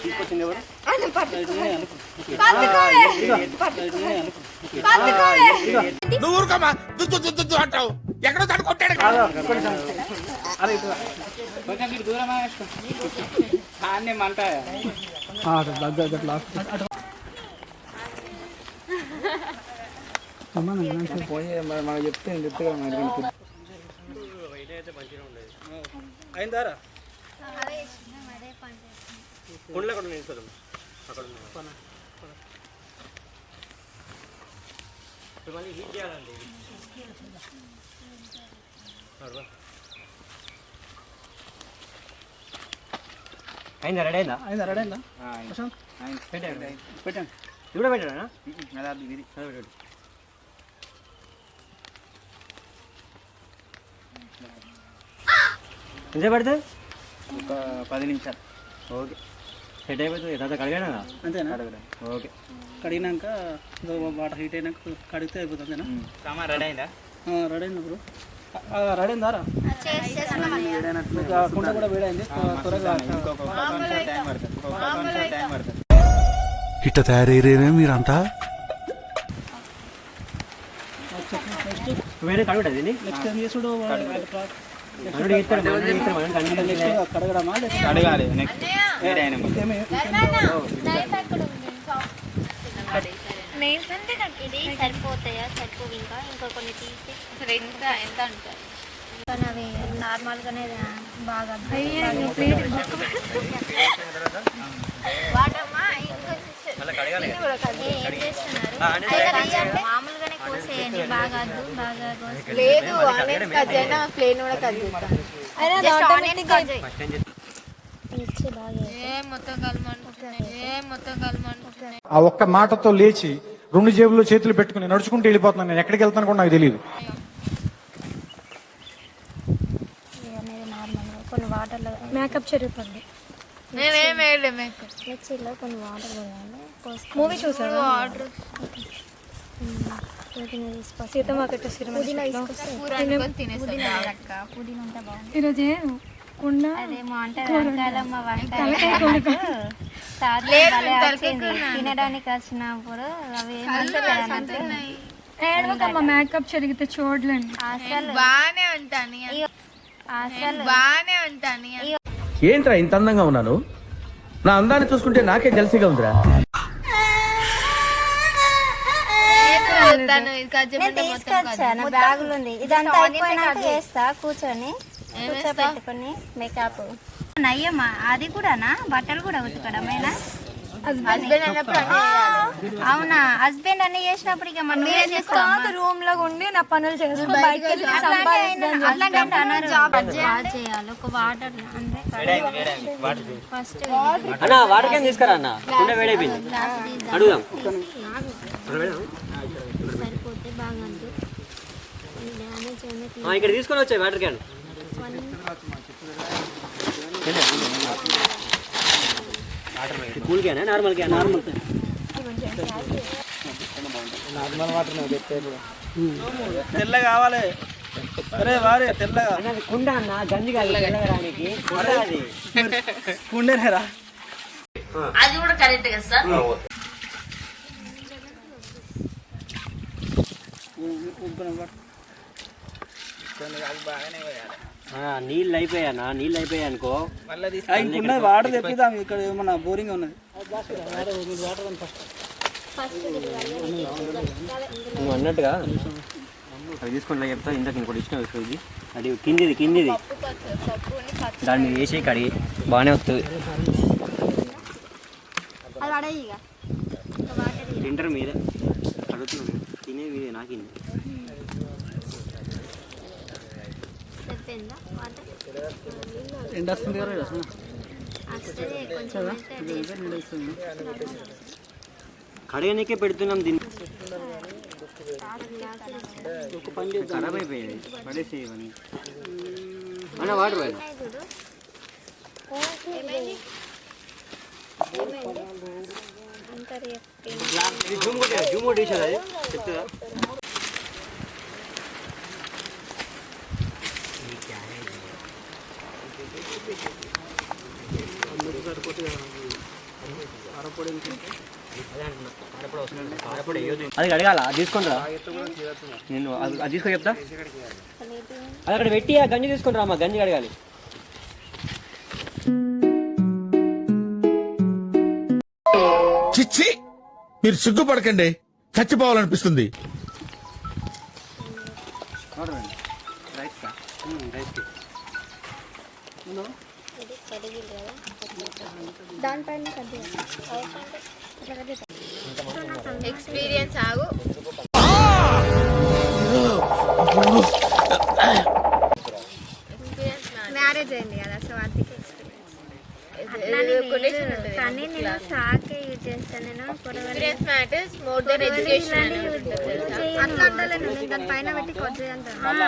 తీసుకొచ్చింది ఎవరు? నువ్వు ఊరుకోమా దుద్దు అంటావు ఎక్కడో తను కొట్టాడు. కొంచెం మీరు దూరం దాన్ని మంట పోయి మనకు చెప్తే చెప్తే అయిందారా కుండలో కూడా నిలుస్తుంది అక్కడ మళ్ళీ హీట్ చేయాలండి. అయిందా రెడీ అయిందా? పెట్టండి ఇది కూడా పెట్టాడా? ఎంత పడుతుంది? ఒక 10 నిమిషాలు. ఓకే సెట్ అయిపోతుంది. తర్వాత కడిగానా? అంతేనా? ఓకే కడిగినాక వాటర్ హీట్ అయినాక కడిగితే అయిపోతుంది. అంతేనా? సామాన్ రెడీ అయిందా? రెడీ అయింది బ్రో. రెడీ అయిందారా? కుండ కూడా వేడైంది. త్వరగా ఇట్ట తయారయ్యేనే మీరంతా. వేరే కడుగుతుంది. నెక్స్ట్ ఏం చేసుడు? కడగడమా? కడగాలి. నెక్స్ట్ ఇది సరిపోతాయా? సరిపోవు ఇంకా కొన్ని తీసి ఎంత అంటారు? కానీ అవి నార్మల్గానే బాగా మామూలుగానే కోసేయండి. బాగా లేదు ప్లేన్ కూడా ఆ ఒక్క మాటతో లేచి 2 జేబుల్లో చేతులు పెట్టుకుని నడుచుకుంటూ వెళ్ళిపోతున్నాను. నేను ఎక్కడికి వెళ్తాను కూడా నాకు తెలియదు. కొన్ని వాటర్లో మేకప్ చెరిగిపోద్ది. మిక్సీలో కొన్ని వాటర్ పోయాలి. మూవీ చూసాను. వాటర్ ఈరోజు కుండ అదేమో అంటారు తినడానికి వచ్చినప్పుడు అవి ఏడవకమ్మ మేకప్ జరిగితే చూడలేండి. అసలు ఏంట్రా ఇంత అందంగా ఉన్నాను? నా అందాన్ని చూసుకుంటే నాకే జలసిగా ఉందిరా. తీసుకొచ్చాను బ్యాగులు ఉంది. ఇదంతా అయిపోయినాక చేస్తా. కూర్చోబెట్టుకుని మేకప్ అయ్యమ్మా. అది కూడానా? బట్టలు కూడా ఉతకడమేనా? అవునా? హస్బెండ్ అన్ని చేసినప్పుడు ఇక మనం రూమ్ లో ఉండి నా పనులు చేయాలి. చేయాలి ఒక వాటర్ అంతే. ఫస్ట్ వాటర్ క్యాన్ తీసుకురా అన్న. కుండ వేడైపోయింది. అడుగుదాం. సరిపోతే బాగా ఇక్కడ తీసుకొని వచ్చాయి వాటర్ క్యాన్. కూల్ క్యానా? Normal can? నార్మల్ వాటర్ తెల్ల కావాలి. అరే వారే తెల్లగా కుండ అన్న. గంజి రానికి కుండేనేరా? అది కూడా కరెక్ట్ కదా సార్. నీళ్ళు అయిపోయానా? నీళ్ళు అయిపోయా అనుకో. ఇంకున్నది వాటర్ తెప్పిద్దాం. ఇక్కడ ఏమన్నా బోరింగ్ ఉన్నది. నువ్వు అన్నట్టుగా అవి తీసుకుంటా చెప్తా. ఇంతకు ఇంకోటి ఇష్టం వస్తుంది. అది కిందిది దాని మీద వేసి కడిగి బాగానే వస్తుంది. తింటారు మీద అడుగుతున్నాను. తినే మీదే నాకింది. ఎండ వస్తుంది కదా. కడగనికే పెడుతున్నాం దీన్ని. ఖరాబ్ అయిపోయాయి. పడేసేయని అన్న వాటర్ పోయి జూమ్ కొట్టి తీసారు. అది చెప్తుందా? అది అడగాల తీసుకుంటారా నేను అది తీసుకో చెప్తా అది అక్కడ పెట్టి ఆ గంజి తీసుకుంటారా అమ్మా గంజి అడగాలి చిచ్చి మీరు సిగ్గుపడకండి చచ్చిపోవాలనిపిస్తుంది. ఎక్స్పీరియన్స్ ఆగు మ్యారేజ్ అయింది కదా సో అందుకే కానీ నేను షాకే యూజ్ చేస్తాను నేను అట్లా అంటలేను నేను దాని పైన పెట్టి కొద్దిగా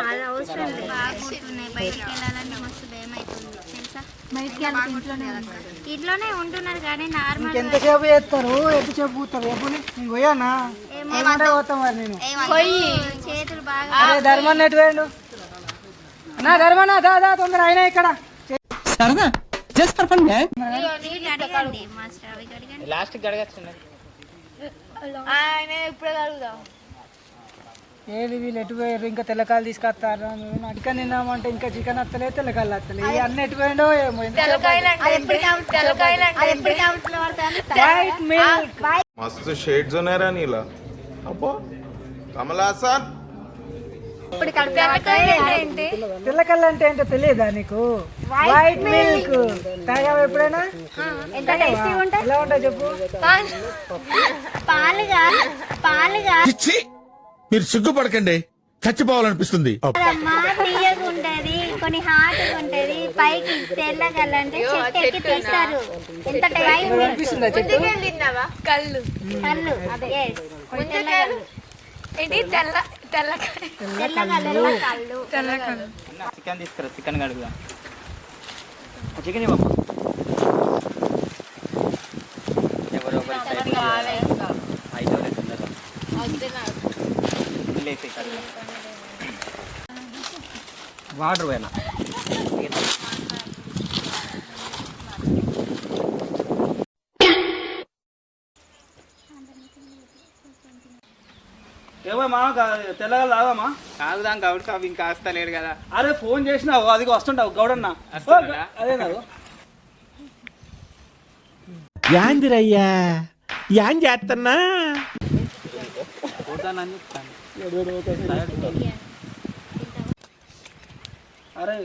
అది అవసరం లేదు బాగుంటున్నాయి బయటికి వెళ్ళాలంటే మస్తు భయం అవుతుంది తెలుసా బయటికి ఇంట్లోనే ఉంటున్నారు కానీ నార్మల్ ఎంతసేపు చేస్తారు ఎంతసేపు కూతారు ఎప్పుడు నేను పోయానా ఏమంటే పోతాం మరి నేను చేతులు బాగా ధర్మన్న ఎటు పోయిండు నా ధర్మన్న దాదా తొందర అయినా ఇక్కడ సరదా జస్ట్ ఫర్ ఫన్ అడగండి మాస్టర్ అవి అడగండి లాస్ట్ గడగచ్చు ఆయన ఇప్పుడే అడుగుదాం ఏది వీళ్ళు ఎటు పోయారు ఇంకా తెల్లకాయలు తీసుకొస్తారు మేము అడిక తిన్నామంటే ఇంకా చికెన్ వస్తలే తెల్లకాయలు వస్తలే ఇవి అన్ని ఎటు పోయిండో ఏమో मस्त शेड्स ఉన్నాయరా నీలా అబ్బో కమలాసన్ తెల్లకల్లు అంటే ఏంటో తెలియదా నీకు వైట్ మిల్క్ తాగావా ఎప్పుడైనా ఎలా ఉంటాయి చెప్పు పాలుగా చిచ్చి మీరు సిగ్గుపడకండి చచ్చిపోవాలనిపిస్తుంది. తీయగా ఉంటది కొన్ని హాట్ ఉంటది పైకి తెల్లగల్లంటే చెట్టు ఎక్కి తెస్తారు ఎంత అనిపిస్తుందా చెప్పు కళ్ళు అదే ఇది తెల్లగల్లు చికెన్ తీసుకురా చికెన్ కడుగుదా చికెన్ ఇవ్వమ్మా ఎవరో వాటర్ పోయినా ఏమో మా తెల్లగా లాగామా తాగుదాం గౌడ్ సాబ్ ఇంకా వస్తలేడు కదా అరే ఫోన్ చేసినావు అది వస్తుంటావు గౌడన్న అదే నాకు యాందిరయ్యా యాం చేస్తున్నా అరే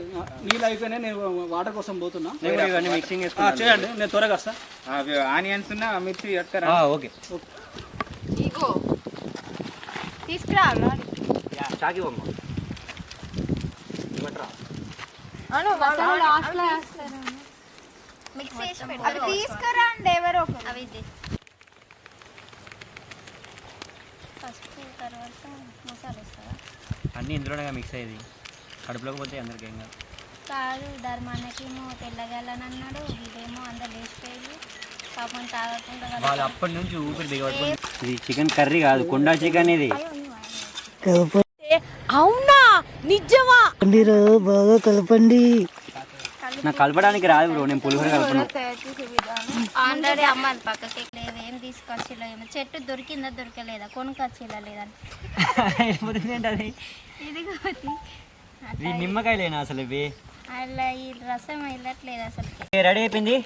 నీళ్ళు అయిపోయినాయి నేను వాటర్ కోసం పోతున్నా మిక్సింగ్ చేయండి నేను త్వరగా వస్తా ఆనియన్స్ ఉన్న మిర్చి ఓకే ఇగో తీసుకురా చాకి ఇవ్వమ్మా మిక్స్ చేసి అవి తీసుకురా అండి ఎవరో అవి ఫస్ట్ తర్వాత మసాలా వేస్తారా అన్నీ ఇందులోనే మిక్స్ అయ్యేది కడుపులోకి పోతే అందరికీ ఏం కాదు కాదు ధర్మానికేమో తెల్లగలని అన్నాడు ఇదేమో అందరు లేచిపోయి పాపం తాగకుండా వాళ్ళు అప్పటి నుంచి ఊపిరి దిగబట్టుకుని ఇది చికెన్ కర్రీ కాదు కొండా చికెన్ ఇది అవునా నిజమా బాగా కలపండి నాకు కలపడానికి రాదు బ్రో నేను పులిహోర కలుపును ఆల్రెడీ అమ్మాలి పక్కకి లేదు ఏం తీసుకొచ్చిలో ఏమో చెట్టు దొరికిందా దొరకలేదా కొనుకొచ్చిలా లేదని ఇది ఇది నిమ్మకాయలేనా అసలు ఇవి అలా ఈ రసం వెళ్ళట్లేదు అసలు రెడీ అయిపోయింది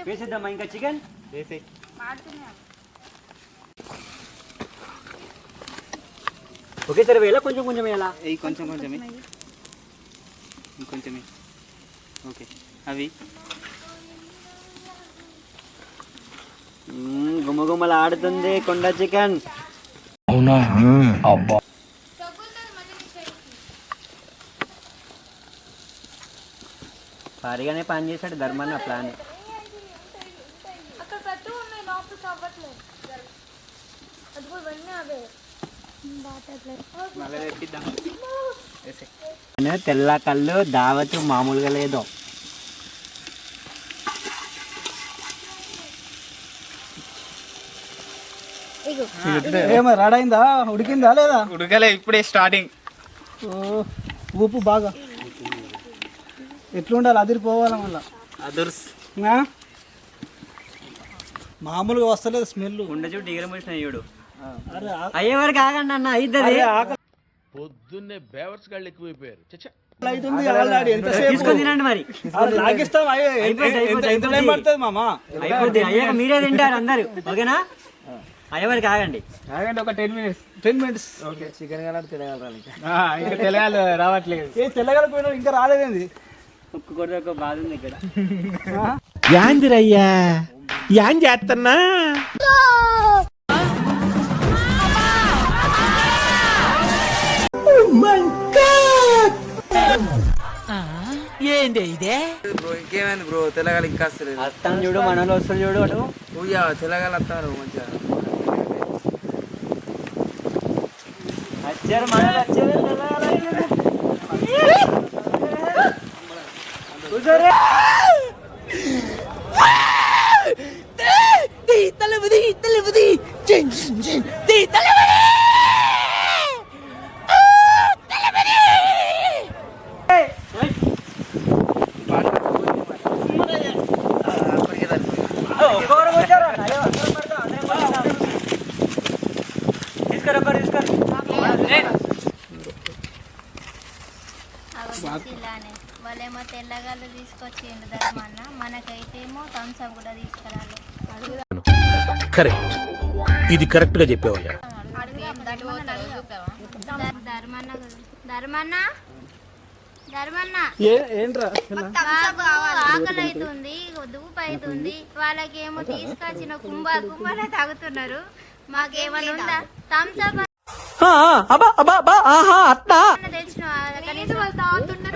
వేసేద్దామా ఇంకా చికెన్ వేసే ఓకే సరే వేళ కొంచెం కొంచెం వేయాలా కొంచెం కొంచెమే ఇంకొంచెమే ఓకే అవి గుమ్మగుమ్మలు ఆడుతుంది కొండ చికెన్ అవునా అబ్బా భారీగానే పని చేశాడు ధర్మాన్ని ఆ ప్లాన్ తెల్ల కళ్ళు దావతు మామూలుగా లేదు ఏమో రెడీ అయిందా ఉడికిందా లేదా ఉడకలే ఇప్పుడే స్టార్టింగ్ ఊపు బాగా ఎట్లుండాలి అదిరిపోవాలా మళ్ళా అదుర్స్ మామూలుగా వస్తలేదు స్మెల్. ఉండ చూడు డిగర మనిషి అయ్యాడు. అయ్యే వరకు ఆగండి అన్న అయిద్దది. పొద్దున్నే బేవర్స్ గాళ్ళు ఎక్కువైపోయారు. తీసుకొని తినండి మరి. లాగిస్తాం. ఎంత టైం పడుతుంది మామ? అయిపోద్ది. అయ్యాక మీరే తింటారు అందరు. ఓకేనా? అయ్యే వరకు ఆగండి. ఒక 10 minutes. ఓకే. చికెన్ కలర్ తెలగాలి. ఇంకా తెలగాలి రావట్లేదు. తెలగలిపోయినా ఇంకా రాలేదేంది? ఒక్కొక్కటి ఒక బాధ ఉంది ఇక్కడ. యాందిరయ్యా యాన్ చేస్తున్నా ఏంటి ఇదే బ్రో ఇంకేమైంది బ్రో? తెలగాలి ఇంకా వస్తలేదు. అత్తం చూడు మనలో వస్తుంది చూడు అటు. ఊయా తెలగాలి వస్తారు మంచిగా. వచ్చారు మనలో వచ్చారు. ఇలానే వాళ్ళేమో తెల్లగాళ్ళు తీసుకొచ్చిండు ధర్మన్న, మనకైతే ఏమో థమ్స్అప్ కూడా తీసుకురాలి. కరెక్ట్, ఇది కరెక్ట్ గా చెప్పావయ్యా. ఏంట్రా ఆకలి అవుతుంది, దూపు అవుతుంది, వాళ్ళకేమో తీసుకొచ్చిన కుంభాలే తాగుతున్నారు. మాకేమన్నా ఉందా థమ్స్అప్ తెచ్చిన?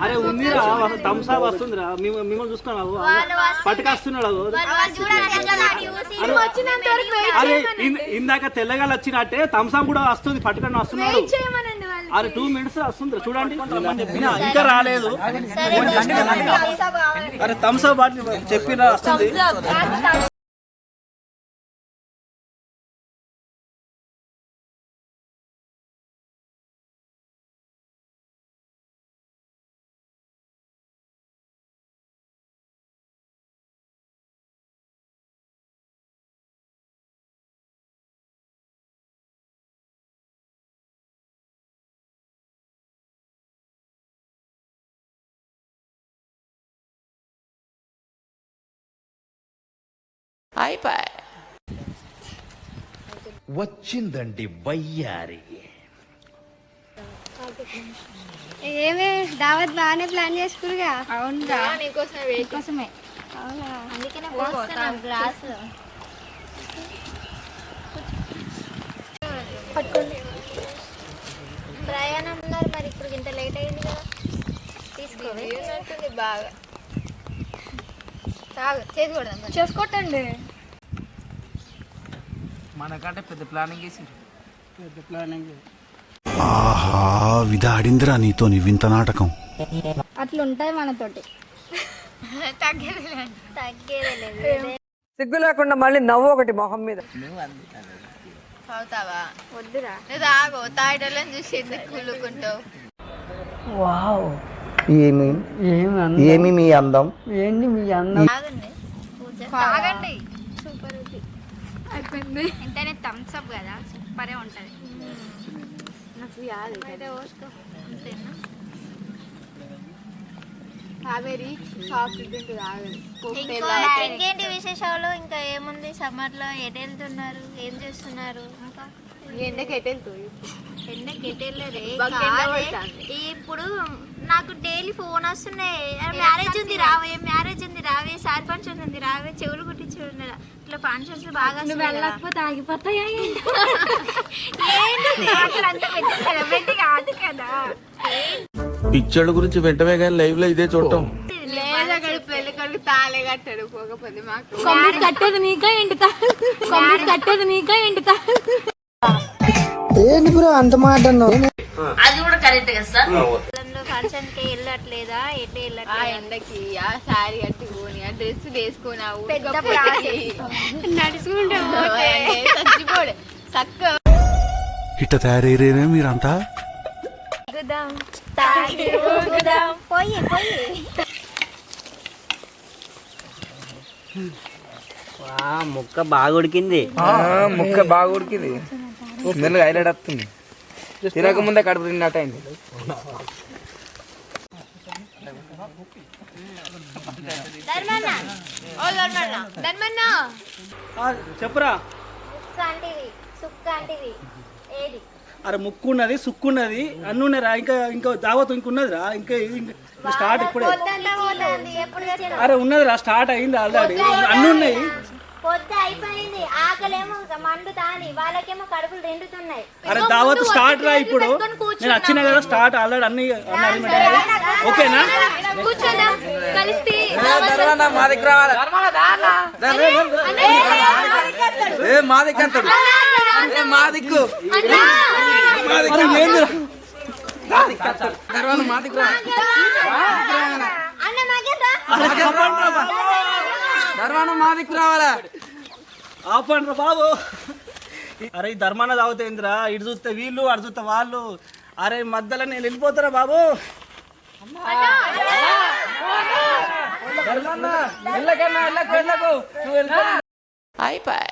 అరే ఉందిరా థమ్స్ అప్ వస్తుందిరా. మిమ్మల్ని చూసుకున్నావు పట్టుకొస్తున్నాడు. అరే ఇందాక తెల్లగాలు వచ్చినట్టే థమ్స్ అప్ కూడా వస్తుంది, పట్టుకొని వస్తున్నాడు. అరే 2 minutes వస్తుంది చూడండి. ఇంకా రాలేదు. అరే థమ్స్ అప్ చెప్పిన వస్తుంది. వచ్చిందండి వయ్యారి. ఏమే దావత్ బాగానే ప్లాన్ చేసుకురుగా? అవునురా, నీకోసమే. అవునా, అందుకనే పోస్తున్నాం గ్లాస్. ప్రయాణం ఉన్నారు మరి, ఇప్పుడు ఇంత లేట్ అయింది కదా. తీసుకోవాలి బాగా. చేసుకోటండి. మనకంటే పెద్ద ప్లానింగ్ చేసి ఆహా విధాడిందిరా నీతో నీ వింత నాటకం. అట్లుంటది మనతోటి. తగ్గేది సిగ్గు లేకుండా మళ్ళీ నవ్వు ఒకటి మొహం మీద. అవుతావా? వద్దురా, తాగో. తాగడం చూసి కూలుకుంటావు. ఏమి మీ అందం? ఏంటి మీ అందం? తాగండి, సూపర్ ఉంది. అయిపోయింది. ఎంతైనా థమ్స్ అప్ కదా, సూపరే ఉంటది. నాకు అయితే పోసుకో అంతేనా? ఇంకేంటి విశేషాలు? ఇంకా ఏముంది? సమ్మర్ లో ఎటు వెళ్తున్నారు? ఏం చేస్తున్నారు? ఇంకా ఎండకి ఎటు వెళ్ళలేదే. ఇప్పుడు నాకు డైలీ ఫోన్ వస్తున్నాయి, మ్యారేజ్ ఉంది రావే, మ్యారేజ్ ఉంది రావే, సార్ ఫంక్షన్ ఉంది రావే, చెవులు కుట్టించు ఇట్లా ఫంక్షన్స్ బాగా. వెళ్ళకపోతే ఆగిపోతాయా? సెలబ్రిటీ కాదు కదా. పిచ్చోళ్ళ గురించి వెంటనే కానీ లైవ్ లో ఇదే చూడటం. పెళ్లి కొడుకు తాళే కట్టాడు, పోకపోతే మాకు కట్టేది నీకా ఎండుతా, కట్టేది నీకా ఎండుతా. ఏంటి బ్రో అంత మాట అన్నావు? అది కూడా కరెక్ట్ కదా సార్. ఫంక్షన్ కి వెళ్ళట్లేదా? ఎటు వెళ్ళట్లేదా? ఎండకి ఆ సారీ కట్టుకొని, ఆ డ్రెస్ వేసుకున్నావు, నడుచుకుంటా చచ్చిపోడు చక్క. ఇట్ట తయారయ్యేనే మీరంతా. పోయి ముక్క బాగా ఉడికింది. ముక్క బాగా ఉడికింది, స్మెల్ హైలైట్ వస్తుంది. తినక ముందే కడుపు తిన్నట్టు అయింది. చెప్పురా. అరే ముక్కు ఉన్నది, సుక్కు ఉన్నది, అన్ని ఉన్నాయిరా. ఇంకా దావత్ ఇంకున్నది రా. ఇంకా స్టార్ట్ ఇప్పుడే. అరే ఉన్నదిరా, స్టార్ట్ అయింది ఆల్రెడీ, అన్ని ఉన్నాయి. పొద్దు అయిపోయింది, ఆకలేమో మండుతాని, వాళ్ళకేమో కడుపులు నిండుతున్నాయి. అరే దావత్ స్టార్ట్ రా ఇప్పుడు. నేను వచ్చినా కదా, స్టార్ట్ ఆల్రెడీ అన్ని ఓకేనా? మా దగ్గర మా దిక్కు మా దిక్కు మా దిక్కు రావాలా? ఆపండ్రా బాబు. అరే ఈ ధర్మాన తాగుతాయిందిరా. ఇటు చూస్తే వీళ్ళు, అటు చూస్తే వాళ్ళు. అరే మధ్యలో నేను వెళ్ళిపోతారా బాబు. వెళ్ళకన్నా వెళ్ళకు, నువ్వు వెళ్ళిపో. అయిపోయి